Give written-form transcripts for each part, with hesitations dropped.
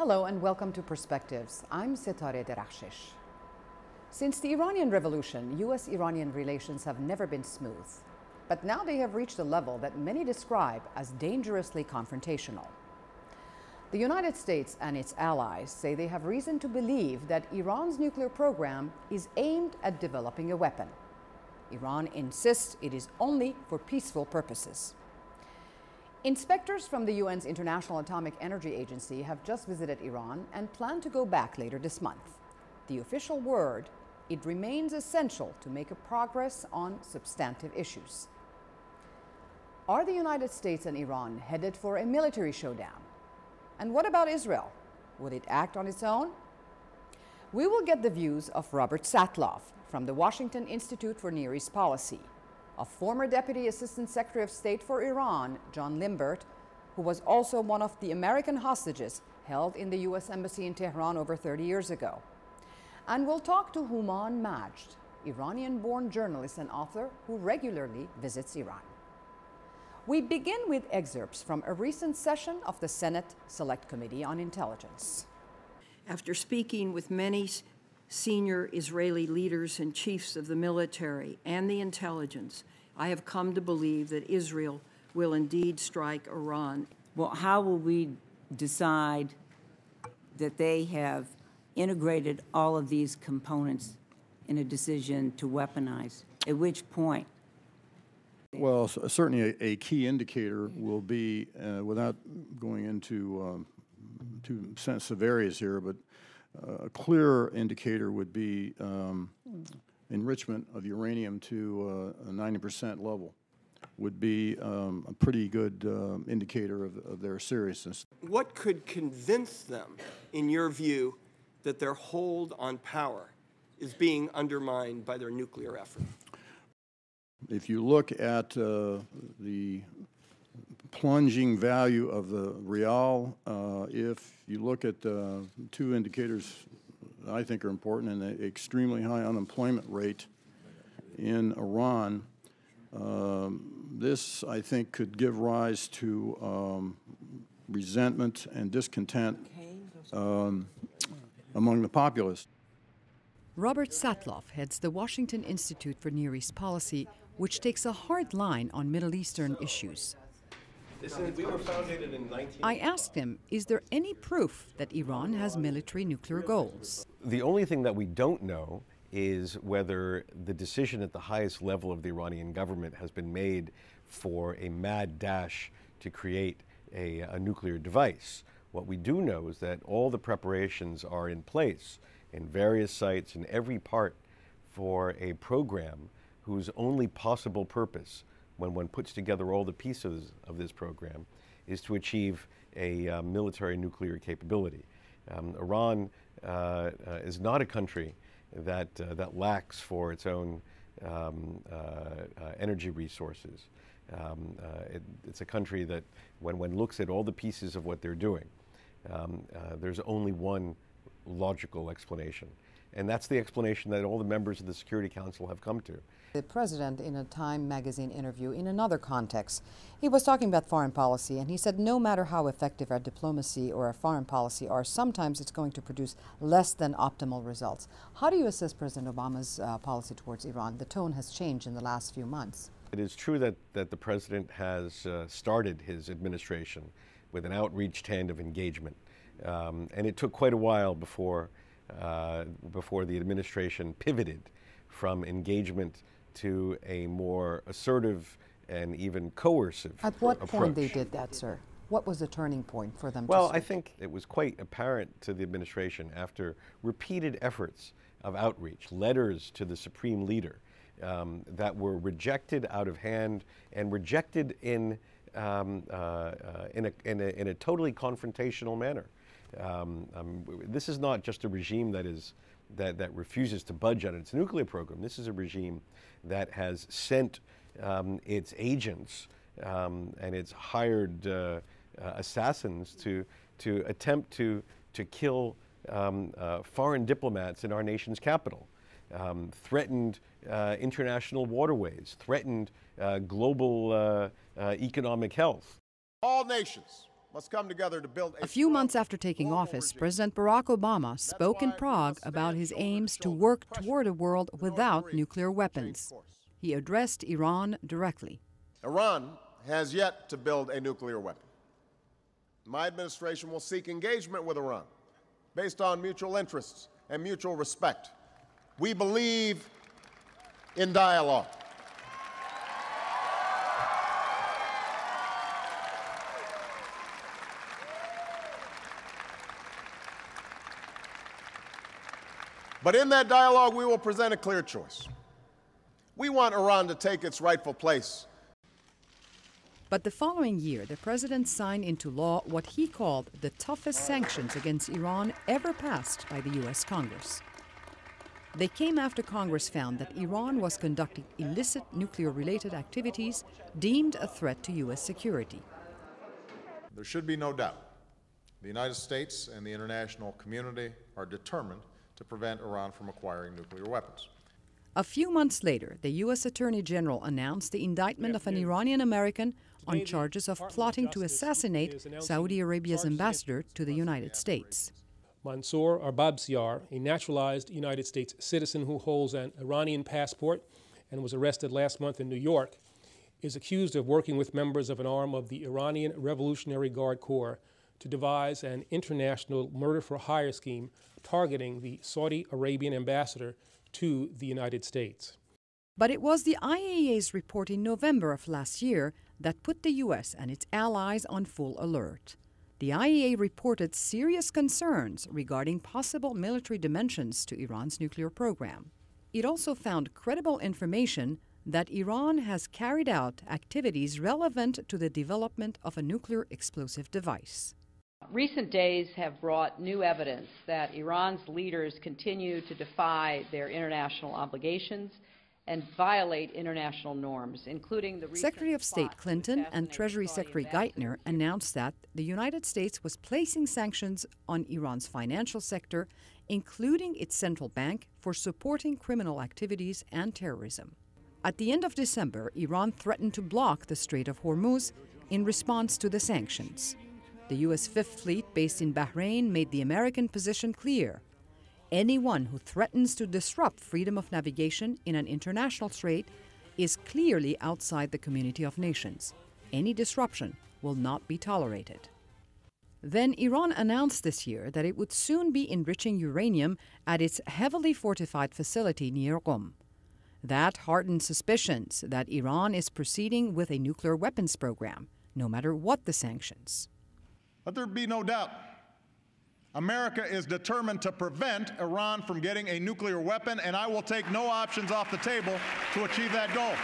Hello and welcome to Perspectives. I'm Setareh. Since the Iranian Revolution, U.S.-Iranian relations have never been smooth. But now they have reached a level that many describe as dangerously confrontational. The United States and its allies say they have reason to believe that Iran's nuclear program is aimed at developing a weapon. Iran insists it is only for peaceful purposes. Inspectors from the UN's International Atomic Energy Agency have just visited Iran and plan to go back later this month. The official word, it remains essential to make a progress on substantive issues. Are the United States and Iran headed for a military showdown? And what about Israel? Would it act on its own? We will get the views of Robert Satloff from the Washington Institute for Near East Policy, of former Deputy Assistant Secretary of State for Iran, John Limbert, who was also one of the American hostages held in the U.S. Embassy in Tehran over 30 years ago. And we'll talk to Houman Majd, Iranian-born journalist and author who regularly visits Iran. We begin with excerpts from a recent session of the Senate Select Committee on Intelligence. After speaking with many senior Israeli leaders and chiefs of the military and the intelligence, I have come to believe that Israel will indeed strike Iran. Well, how will we decide that they have integrated all of these components in a decision to weaponize? At which point? Well, certainly a key indicator will be, without going into too sensitive areas here, but a clear indicator would be enrichment of uranium to a 90% level would be a pretty good indicator of their seriousness. What could convince them, in your view, that their hold on power is being undermined by their nuclear effort? If you look at the plunging value of the rial, if you look at two indicators I think are important, and the extremely high unemployment rate in Iran, this I think could give rise to resentment and discontent among the populace. Robert Satloff heads the Washington Institute for Near East Policy, which takes a hard line on Middle Eastern issues. I asked him, is there any proof that Iran has military nuclear goals? The only thing that we don't know is whether the decision at the highest level of the Iranian government has been made for a mad dash to create a nuclear device. What we do know is that all the preparations are in place in various sites in every part for a program whose only possible purpose, when one puts together all the pieces of this program, is to achieve a military nuclear capability. Iran is not a country that lacks for its own energy resources. It's a country that, when one looks at all the pieces of what they're doing, there's only one logical explanation. And that's the explanation that all the members of the Security Council have come to. The president, in a Time magazine interview in another context, he was talking about foreign policy, and he said no matter how effective our diplomacy or our foreign policy are, sometimes it's going to produce less than optimal results. How do you assess President Obama's policy towards Iran? The tone has changed in the last few months. It is true that the president has started his administration with an outreached hand of engagement, and it took quite a while before the administration pivoted from engagement to a more assertive and even coercive approach. At what point they did that, sir? What was the turning point for them? Well, I think it was quite apparent to the administration after repeated efforts of outreach, letters to the supreme leader that were rejected out of hand and rejected in a totally confrontational manner. This is not just a regime that refuses to budge on its nuclear program. This is a regime that has sent its agents and its hired assassins to attempt to kill foreign diplomats in our nation's capital, threatened international waterways, threatened global economic health. All nations must come together to build A few months after taking office, President Barack Obama spoke in Prague about his aims to work toward a world without nuclear weapons. He addressed Iran directly. Iran has yet to build a nuclear weapon. My administration will seek engagement with Iran based on mutual interests and mutual respect. We believe in dialogue. But in that dialogue, we will present a clear choice. We want Iran to take its rightful place. But the following year, the president signed into law what he called the toughest sanctions against Iran ever passed by the U.S. Congress. They came after Congress found that Iran was conducting illicit nuclear-related activities deemed a threat to U.S. security. There should be no doubt. The United States and the international community are determined to prevent Iran from acquiring nuclear weapons. A few months later, the U.S. Attorney General announced the indictment of an Iranian American on charges of plotting to assassinate Saudi Arabia's ambassador to the United States. Mansour Arbabsiar, a naturalized United States citizen who holds an Iranian passport and was arrested last month in New York, is accused of working with members of an arm of the Iranian Revolutionary Guard Corps to devise an international murder-for-hire scheme targeting the Saudi Arabian ambassador to the United States. But it was the IAEA's report in November of last year that put the U.S. and its allies on full alert. The IAEA reported serious concerns regarding possible military dimensions to Iran's nuclear program. It also found credible information that Iran has carried out activities relevant to the development of a nuclear explosive device. Recent days have brought new evidence that Iran's leaders continue to defy their international obligations and violate international norms, including the Secretary of State Clinton and Treasury Secretary Geithner announced that the United States was placing sanctions on Iran's financial sector, including its central bank, for supporting criminal activities and terrorism. At the end of December, Iran threatened to block the Strait of Hormuz in response to the sanctions. The U.S. Fifth Fleet, based in Bahrain, made the American position clear. Anyone who threatens to disrupt freedom of navigation in an international strait is clearly outside the community of nations. Any disruption will not be tolerated. Then Iran announced this year that it would soon be enriching uranium at its heavily fortified facility near Qom. That hardened suspicions that Iran is proceeding with a nuclear weapons program, no matter what the sanctions. Let there be no doubt. America is determined to prevent Iran from getting a nuclear weapon, and I will take no options off the table to achieve that goal.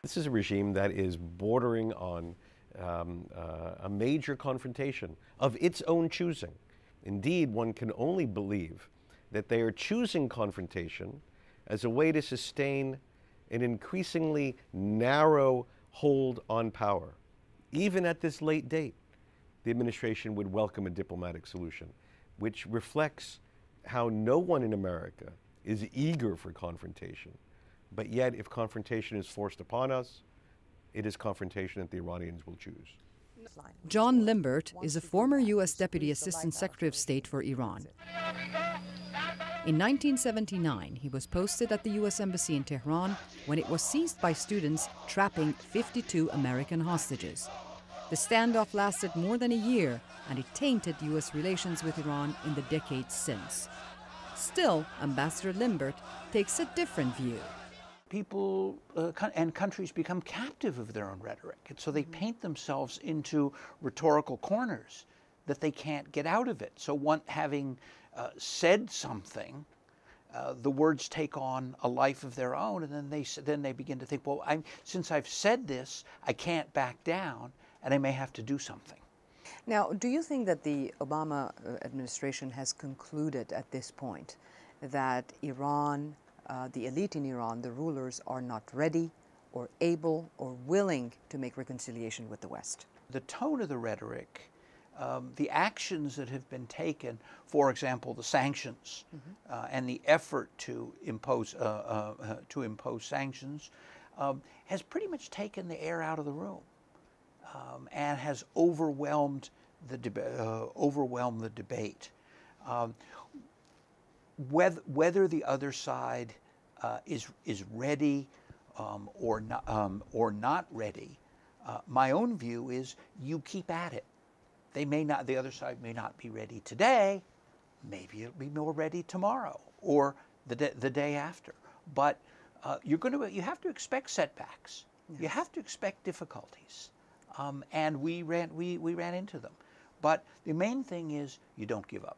This is a regime that is bordering on a major confrontation of its own choosing. Indeed, one can only believe that they are choosing confrontation as a way to sustain an increasingly narrow hold on power. Even at this late date, the administration would welcome a diplomatic solution, which reflects how no one in America is eager for confrontation. But yet, if confrontation is forced upon us, it is confrontation that the Iranians will choose. John Limbert is a former U.S. Deputy Assistant Secretary of State for Iran. In 1979, he was posted at the U.S. Embassy in Tehran when it was seized by students trapping 52 American hostages. The standoff lasted more than a year, and it tainted U.S. relations with Iran in the decades since. Still, Ambassador Limbert takes a different view. People and countries become captive of their own rhetoric, and so they paint themselves into rhetorical corners that they can't get out of it. So having said something, the words take on a life of their own, and then they begin to think, well, since I've said this, I can't back down, and I may have to do something. Now, do you think that the Obama administration has concluded at this point that Iran, the elite in Iran, the rulers, are not ready or able or willing to make reconciliation with the West? The tone of the rhetoric the actions that have been taken, for example, the sanctions and the effort to impose sanctions, has pretty much taken the air out of the room and has overwhelmed the debate. Whether the other side is ready or not ready, my own view is you keep at it. They may not. The other side may not be ready today. Maybe it'll be more ready tomorrow or the day after. But you have to expect setbacks. Yes. You have to expect difficulties, and we ran into them. But the main thing is you don't give up.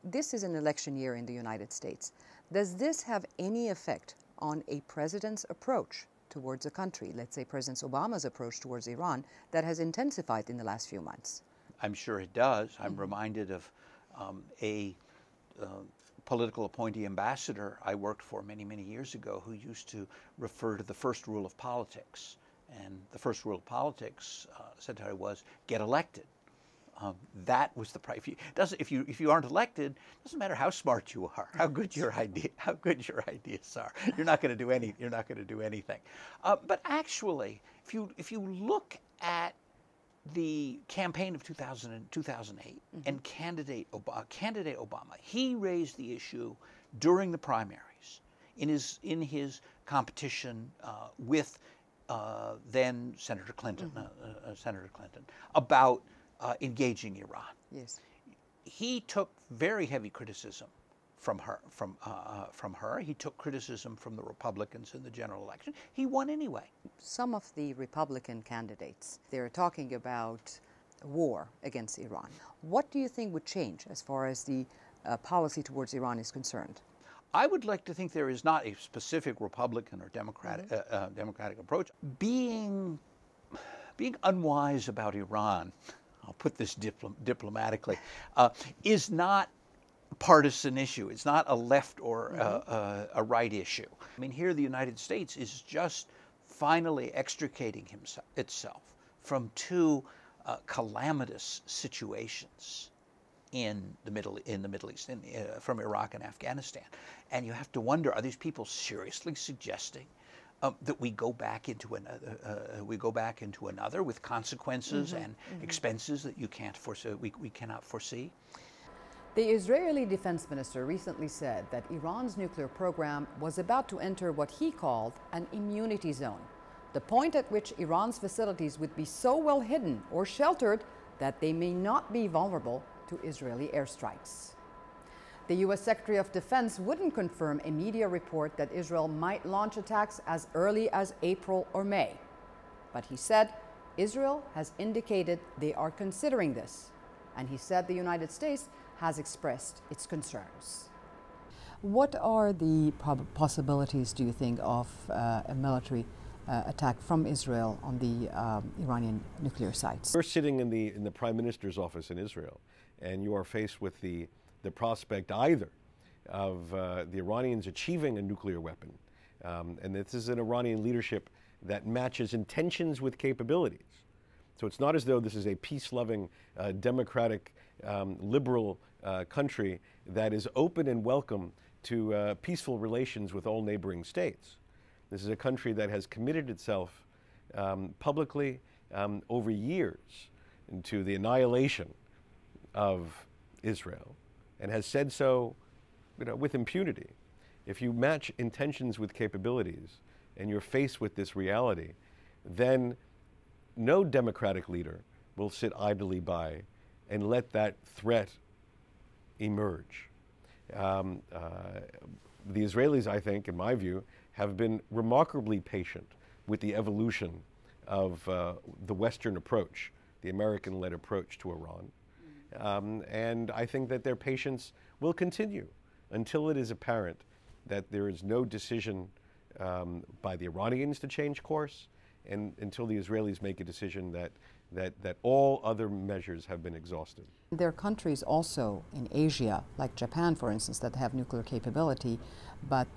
This is an election year in the United States. Does this have any effect on a president's approach towards a country, let's say President Obama's approach towards Iran, that has intensified in the last few months? I'm sure it does. I'm reminded of a political appointee ambassador I worked for many, many years ago who used to refer to the first rule of politics. And the first rule of politics, Setareh, was get elected. That was the price. If you aren't elected, it doesn't matter how smart you are, how good your ideas are. You're not going to do anything. But actually, if you look at the campaign of 2008 and candidate Obama, he raised the issue during the primaries in his competition with then Senator Clinton, about engaging Iran. Yes. He took very heavy criticism from her. He took criticism from the Republicans in the general election. He won anyway. Some of the Republican candidates, they're talking about war against Iran. What do you think would change as far as the policy towards Iran is concerned? I would like to think there is not a specific Republican or Democratic approach. Being unwise about Iran, I'll put this diplomatically, is not a partisan issue. It's not a left or a right issue. I mean, here the United States is just finally extricating itself from two calamitous situations in the Middle East, from Iraq and Afghanistan, and you have to wonder: are these people seriously suggesting that we go back into another with consequences and expenses that you can't foresee? We cannot foresee. The Israeli defense minister recently said that Iran's nuclear program was about to enter what he called an immunity zone, the point at which Iran's facilities would be so well hidden or sheltered that they may not be vulnerable to Israeli airstrikes. The U.S. Secretary of Defense wouldn't confirm a media report that Israel might launch attacks as early as April or May. But he said Israel has indicated they are considering this. And he said the United States has expressed its concerns. What are the possibilities, do you think, of a military attack from Israel on the Iranian nuclear sites? We're sitting in the Prime Minister's office in Israel, and you are faced with the prospect either of the Iranians achieving a nuclear weapon, and this is an Iranian leadership that matches intentions with capabilities. So it's not as though this is a peace-loving, democratic, liberal country that is open and welcome to peaceful relations with all neighboring states. This is a country that has committed itself publicly over years to the annihilation of Israel, and has said so, with impunity. If you match intentions with capabilities and you're faced with this reality, then no democratic leader will sit idly by and let that threat emerge. The Israelis, I think, in my view, have been remarkably patient with the evolution of the Western approach, the American-led approach to Iran. And I think that their patience will continue until it is apparent that there is no decision by the Iranians to change course, and until the Israelis make a decision that all other measures have been exhausted. There are countries also in Asia, like Japan, for instance, that have nuclear capability, but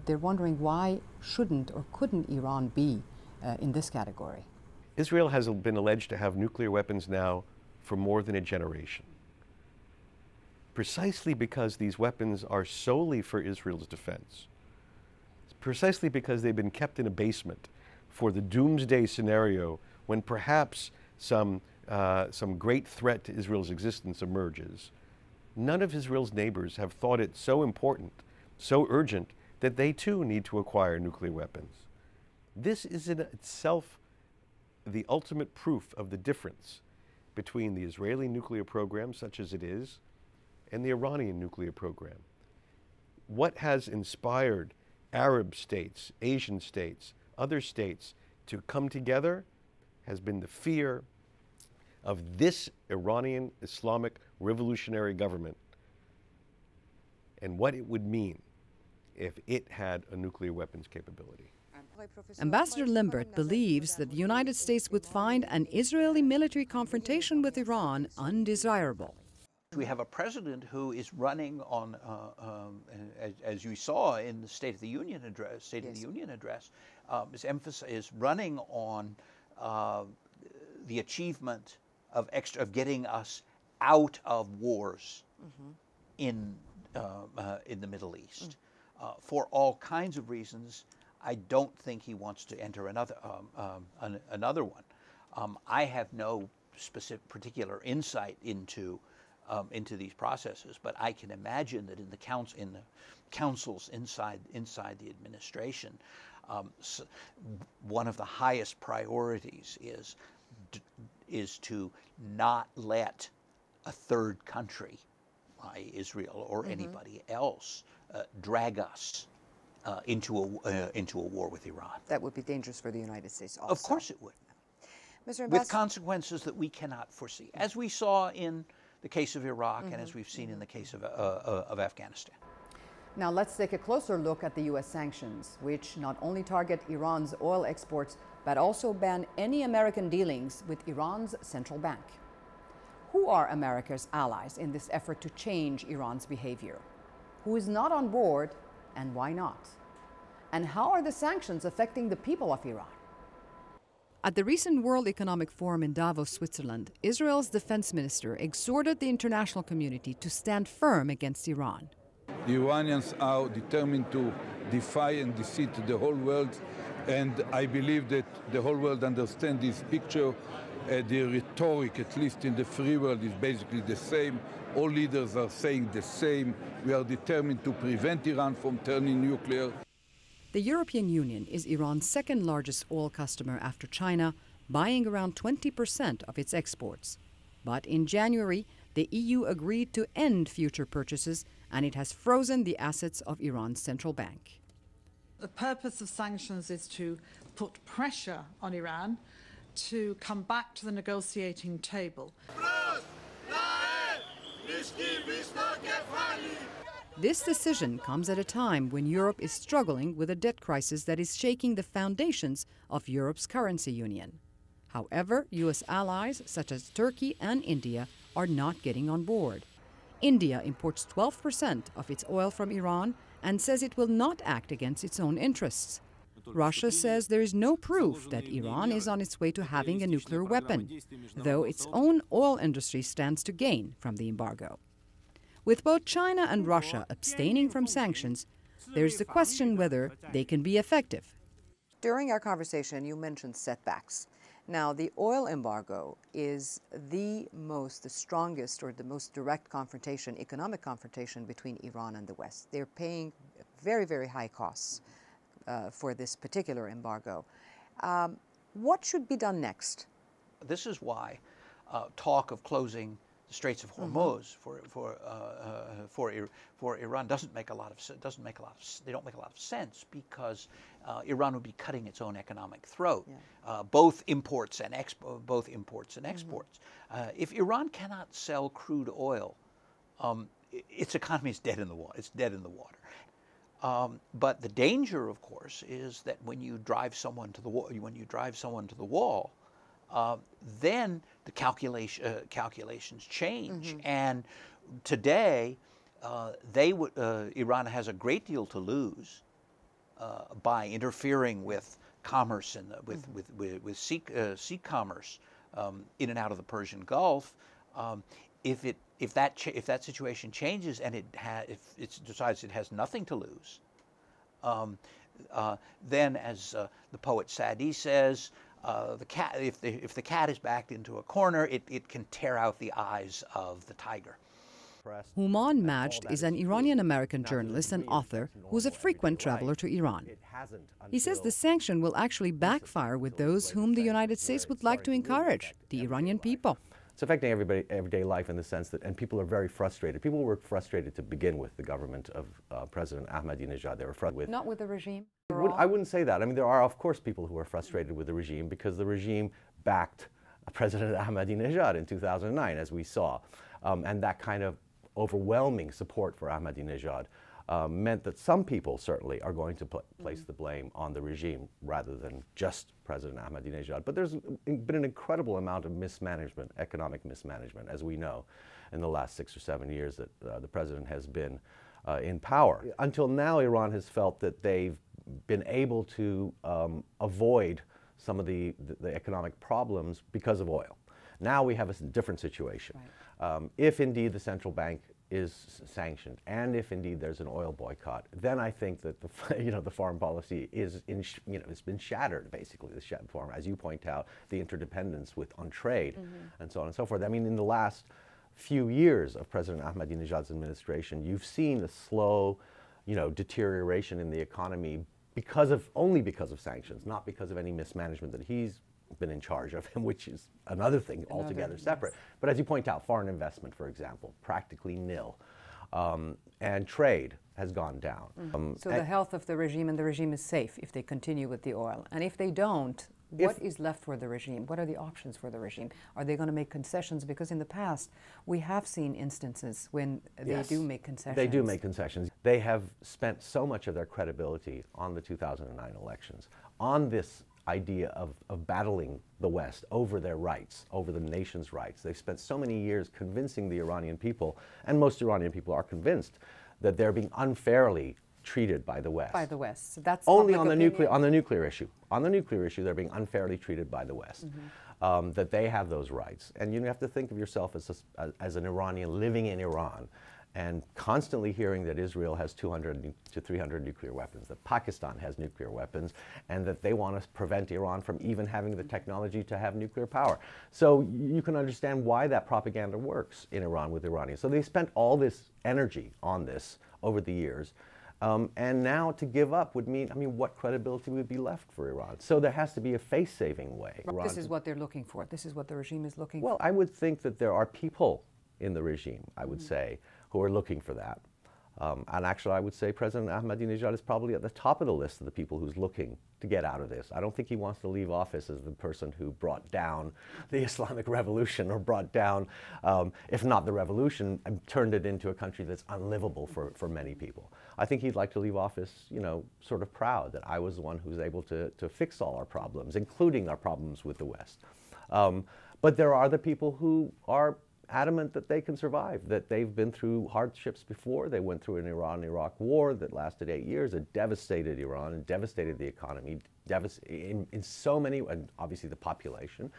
they're wondering why shouldn't or couldn't Iran be in this category? Israel has been alleged to have nuclear weapons now for more than a generation. Precisely because these weapons are solely for Israel's defense, precisely because they've been kept in a basement for the doomsday scenario when perhaps some great threat to Israel's existence emerges, none of Israel's neighbors have thought it so important, so urgent, that they too need to acquire nuclear weapons. This is in itself the ultimate proof of the difference between the Israeli nuclear program, such as it is, and the Iranian nuclear program. What has inspired Arab states, Asian states, other states to come together has been the fear of this Iranian Islamic revolutionary government and what it would mean if it had a nuclear weapons capability. Ambassador Limbert believes that the United States would find an Israeli military confrontation with Iran undesirable. We have a president who is running on, as you saw in the State of the Union address, is running on the achievement of getting us out of wars in the Middle East. For all kinds of reasons, I don't think he wants to enter another one. I have no particular insight into these processes, but I can imagine that in the councils inside the administration, one of the highest priorities is to not let a third country, Israel or anybody else, drag us into a war with Iran. That would be dangerous for the United States also. Of course it would. With consequences that we cannot foresee, as we saw in the case of Iraq and as we've seen in the case of Afghanistan. Now let's take a closer look at the U.S. sanctions, which not only target Iran's oil exports, but also ban any American dealings with Iran's central bank. Who are America's allies in this effort to change Iran's behavior? Who is not on board, and why not? And how are the sanctions affecting the people of Iran? At the recent World Economic Forum in Davos, Switzerland, Israel's defense minister exhorted the international community to stand firm against Iran. The Iranians are determined to defy and defeat the whole world, and I believe that the whole world understands this picture. The rhetoric, at least in the free world, is basically the same. All leaders are saying the same. We are determined to prevent Iran from turning nuclear. The European Union is Iran's second largest oil customer after China, buying around 20% of its exports. But in January, the EU agreed to end future purchases, and it has frozen the assets of Iran's central bank. The purpose of sanctions is to put pressure on Iran to come back to the negotiating table. This decision comes at a time when Europe is struggling with a debt crisis that is shaking the foundations of Europe's currency union. However, U.S. allies such as Turkey and India are not getting on board. India imports 12% of its oil from Iran and says it will not act against its own interests. Russia says there is no proof that Iran is on its way to having a nuclear weapon, though its own oil industry stands to gain from the embargo. With both China and Russia abstaining from sanctions, there's the question whether they can be effective. During our conversation, you mentioned setbacks. Now, the oil embargo is the strongest or the most direct confrontation, economic confrontation between Iran and the West. They're paying very, very high costs for this particular embargo. What should be done next? This is why talk of closing the Straits of Hormuz for Iran doesn't make a lot of sense, because Iran would be cutting its own economic throat, both imports and exports. If Iran cannot sell crude oil, its economy is dead in the water. It's dead in the water. But the danger, of course, is that when you drive someone to the wall, then the calculations change. And today, Iran has a great deal to lose by interfering with commerce and with sea commerce in and out of the Persian Gulf. If that situation changes and if it decides it has nothing to lose, then, as the poet Sadi says, if the cat is backed into a corner, it can tear out the eyes of the tiger. Houman Majd is an Iranian-American journalist and author who's a frequent traveler to Iran. He says the sanction will actually backfire with those whom the United States would like to encourage, the Iranian people. It's affecting everyday life in the sense that, and people are very frustrated. People were frustrated to begin with the government of President Ahmadinejad. They were frustrated with... Not with the regime? I wouldn't say that. I mean, there are, of course, people who are frustrated with the regime because the regime backed President Ahmadinejad in 2009, as we saw. And that kind of overwhelming support for Ahmadinejad meant that some people certainly are going to place the blame on the regime rather than just President Ahmadinejad. But there's been an incredible amount of mismanagement, economic mismanagement, as we know, in the last 6 or 7 years that the president has been in power. Until now, Iran has felt that they've been able to avoid some of the economic problems because of oil. Now we have a different situation. Right. If indeed the central bank is sanctioned, and if indeed there's an oil boycott, then I think that the foreign policy is it's been shattered basically. As you point out, the interdependence on trade and so on and so forth. I mean, in the last few years of President Ahmadinejad's administration, you've seen a slow, deterioration in the economy only because of sanctions, not because of any mismanagement that he's been in charge of, which is another thing altogether separate. Yes. But as you point out, foreign investment, for example, practically nil. And trade has gone down. So the health of the regime, and the regime is safe if they continue with the oil. And if they don't, what is left for the regime? What are the options for the regime? Are they going to make concessions? Because in the past, we have seen instances when they do make concessions. They do make concessions. They have spent so much of their credibility on the 2009 elections, on this idea of battling the West over their rights, over the nation's rights. They've spent so many years convincing the Iranian people, and most Iranian people are convinced, that they're being unfairly treated by the West. By the West. So that's only on the nuclear issue. On the nuclear issue, they're being unfairly treated by the West. That they have those rights, and you have to think of yourself as an Iranian living in Iran, and constantly hearing that Israel has 200 to 300 nuclear weapons, that Pakistan has nuclear weapons, and that they want to prevent Iran from even having the technology to have nuclear power. So you can understand why that propaganda works in Iran with Iranians. So they spent all this energy on this over the years, and now to give up would mean, what credibility would be left for Iran? So there has to be a face-saving way. This is what they're looking for. This is what the regime is looking for. Well, I would think that there are people in the regime, I would say, who are looking for that. And actually, I would say President Ahmadinejad is probably at the top of the list of the people who's looking to get out of this. I don't think he wants to leave office as the person who brought down the Islamic Revolution, or brought down, if not the revolution, and turned it into a country that's unlivable for many people. I think he'd like to leave office, sort of proud that I was the one who was able to fix all our problems, including our problems with the West. But there are the people who are adamant that they can survive, that they've been through hardships before. They went through an Iran-Iraq war that lasted 8 years. It devastated Iran and devastated the economy, in so many, and obviously the population.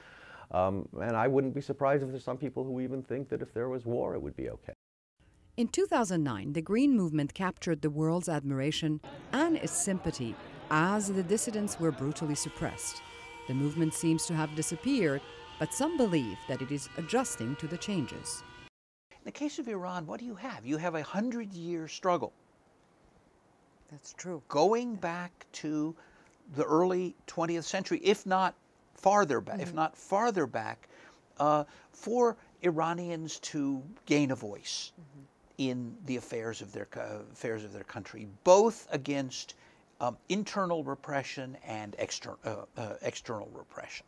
And I wouldn't be surprised if there's some people who even think that if there was war, it would be okay. In 2009, the Green Movement captured the world's admiration and its sympathy as the dissidents were brutally suppressed. The movement seems to have disappeared, but some believe that it is adjusting to the changes. In the case of Iran, what do you have? You have a 100-year struggle. That's true. Going back to the early 20th century, if not farther back, for Iranians to gain a voice in the affairs of their country, both against internal repression and external repression.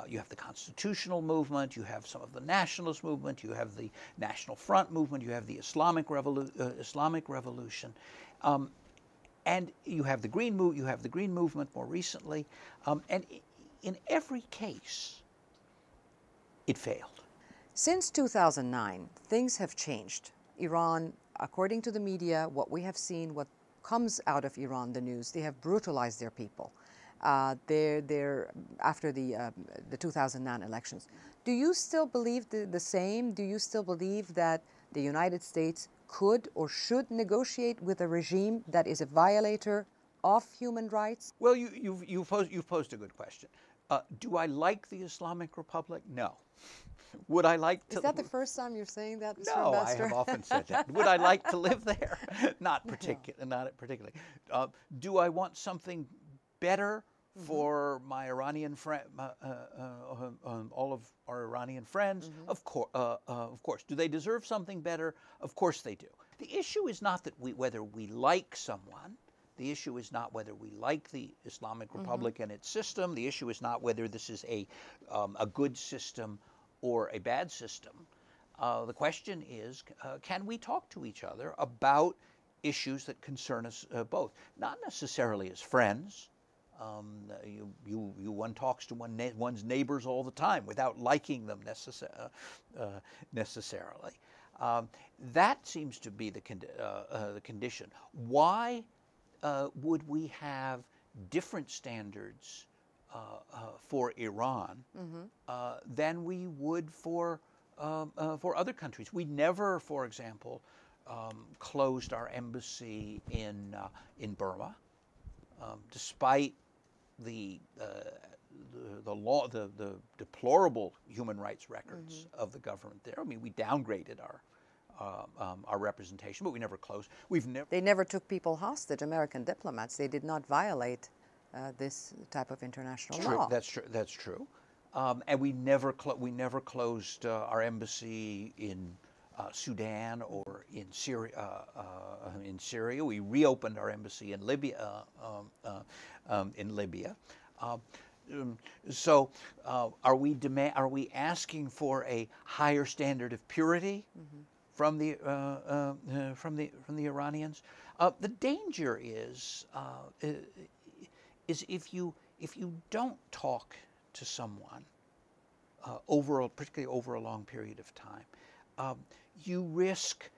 You have the constitutional movement, you have some of the nationalist movement, you have the National Front movement, you have the Islamic Revolution, and you have the Green Movement more recently, and in every case, it failed. Since 2009, things have changed. Iran, according to the media, what we have seen, what comes out of Iran, the news, they have brutalized their people. after the 2009 elections. Do you still believe the same? Do you still believe that the United States could or should negotiate with a regime that is a violator of human rights? Well, you've posed a good question. Do I like the Islamic Republic? No. Would I like to? Is that the first time you're saying that, Mr. No, Ambassador? I have often said that. Would I like to live there? Not particularly. Do I want something better for my Iranian all of our Iranian friends? Of course. Do they deserve something better? Of course they do. The issue is not that whether we like someone. The issue is not whether we like the Islamic Republic and its system. The issue is not whether this is a good system or a bad system. The question is, can we talk to each other about issues that concern us both? Not necessarily as friends. One talks to one's neighbors all the time without liking them necessarily. That seems to be the condition. Why would we have different standards for Iran than we would for other countries? We never, for example, closed our embassy in Burma, despite the deplorable human rights records of the government there. I mean, we downgraded our representation, but we never closed. They never took people hostage, American diplomats. They did not violate this type of international law. That's true. That's true. And we never closed our embassy in Sudan or in Syria. We reopened our embassy in Libya. So, are we asking for a higher standard of purity from the Iranians? The danger is if you don't talk to someone particularly over a long period of time, you risk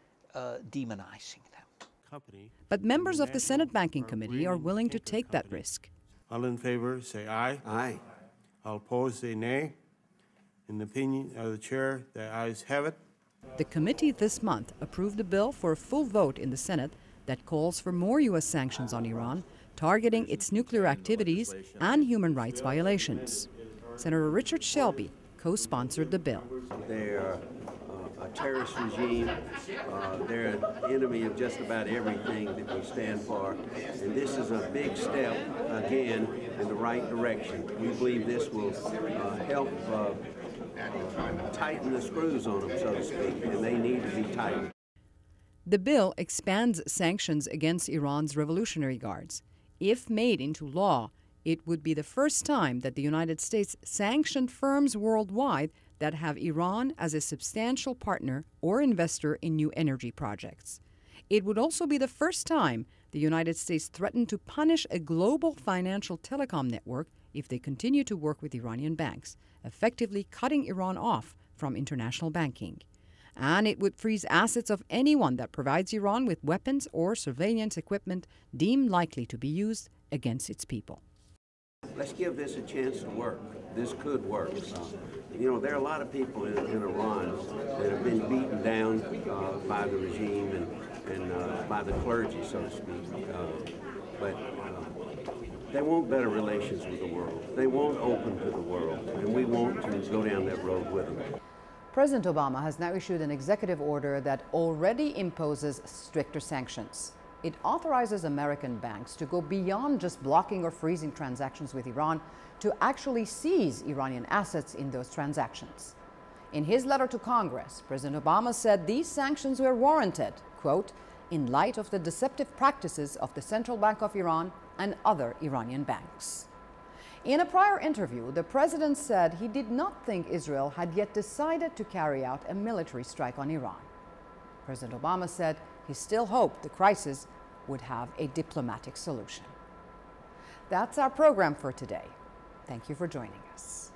demonizing them. But members of the Senate Banking Committee are willing to take that risk. All in favor, say aye. Aye. All opposed, say nay. In the opinion of the chair, the ayes have it. The committee this month approved a bill for a full vote in the Senate that calls for more U.S. sanctions on Iran, targeting its nuclear activities and human rights violations. Senator Richard Shelby co-sponsored the bill. They're a terrorist regime. They're an enemy of just about everything that we stand for. And this is a big step, again, in the right direction. We believe this will help tighten the screws on them, so to speak, and they need to be tightened. The bill expands sanctions against Iran's Revolutionary Guards. If made into law, it would be the first time that the United States sanctioned firms worldwide that have Iran as a substantial partner or investor in new energy projects. It would also be the first time the United States threatened to punish a global financial telecom network if they continue to work with Iranian banks, effectively cutting Iran off from international banking. And it would freeze assets of anyone that provides Iran with weapons or surveillance equipment deemed likely to be used against its people. Let's give this a chance to work. This could work. You know, there are a lot of people in Iran that have been beaten down by the regime and by the clergy, so to speak. But they want better relations with the world. They won't open to the world, and we want to go down that road with them. President Obama has now issued an executive order that already imposes stricter sanctions. It authorizes American banks to go beyond just blocking or freezing transactions with Iran to actually seize Iranian assets in those transactions. In his letter to Congress, President Obama said these sanctions were warranted, quote, in light of the deceptive practices of the Central Bank of Iran and other Iranian banks. In a prior interview, the president said he did not think Israel had yet decided to carry out a military strike on Iran. President Obama said he still hoped the crisis would have a diplomatic solution. That's our program for today. Thank you for joining us.